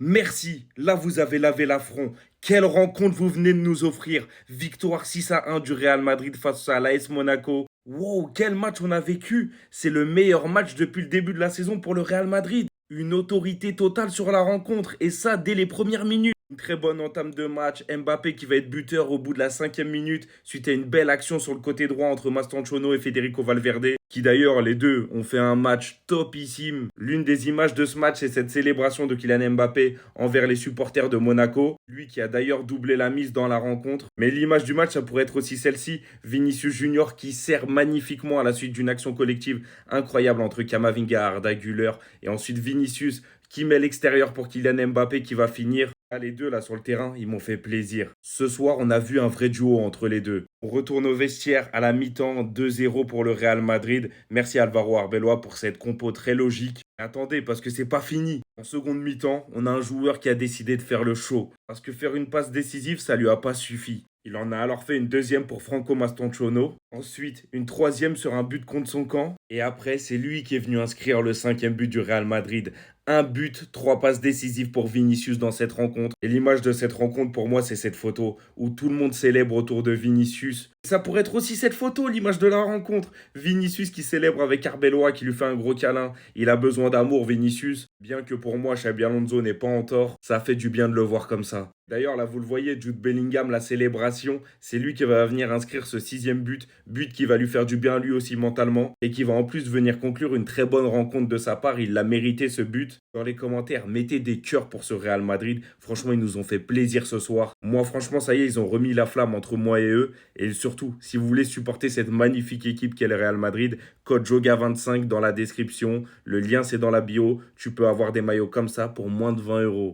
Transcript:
Merci, là vous avez lavé l'affront. Quelle rencontre vous venez de nous offrir. Victoire 6-1 du Real Madrid face à l'AS Monaco. Wow, quel match on a vécu. C'est le meilleur match depuis le début de la saison pour le Real Madrid. Une autorité totale sur la rencontre et ça dès les premières minutes. Une très bonne entame de match. Mbappé qui va être buteur au bout de la 5e minute suite à une belle action sur le côté droit entre Mastantuono et Federico Valverde. Qui d'ailleurs, les deux ont fait un match topissime. L'une des images de ce match, c'est cette célébration de Kylian Mbappé envers les supporters de Monaco. Lui qui a d'ailleurs doublé la mise dans la rencontre. Mais l'image du match, ça pourrait être aussi celle-ci. Vinicius Junior qui sert magnifiquement à la suite d'une action collective incroyable entre Camavinga, Arda Güler et ensuite Vinicius qui met l'extérieur pour Kylian Mbappé qui va finir. Ah, les deux là sur le terrain, ils m'ont fait plaisir. Ce soir, on a vu un vrai duo entre les deux. On retourne au vestiaire à la mi-temps, 2-0 pour le Real Madrid. Merci Alvaro Arbeloa pour cette compo très logique. Attendez, parce que c'est pas fini. En seconde mi-temps, on a un joueur qui a décidé de faire le show. Parce que faire une passe décisive, ça lui a pas suffi. Il en a alors fait une deuxième pour Franco Mastantuono. Ensuite, une troisième sur un but contre son camp. Et après, c'est lui qui est venu inscrire le 5e but du Real Madrid. Un but, 3 passes décisives pour Vinicius dans cette rencontre. Et l'image de cette rencontre, pour moi, c'est cette photo où tout le monde célèbre autour de Vinicius. Ça pourrait être aussi cette photo, l'image de la rencontre. Vinicius qui célèbre avec Arbeloa qui lui fait un gros câlin. Il a besoin d'amour, Vinicius. Bien que pour moi, Xabi Alonso n'est pas en tort, ça fait du bien de le voir comme ça. D'ailleurs, là, vous le voyez, Jude Bellingham, la célébration, c'est lui qui va venir inscrire ce 6e but. But qui va lui faire du bien lui aussi mentalement. Et qui va en plus venir conclure une très bonne rencontre de sa part. Il l'a mérité ce but. Dans les commentaires, mettez des cœurs pour ce Real Madrid. Franchement, ils nous ont fait plaisir ce soir. Moi, franchement, ça y est, ils ont remis la flamme entre moi et eux. Et surtout, si vous voulez supporter cette magnifique équipe qu'est le Real Madrid, code JOGA25 dans la description. Le lien, c'est dans la bio. Tu peux avoir des maillots comme ça pour moins de 20 euros.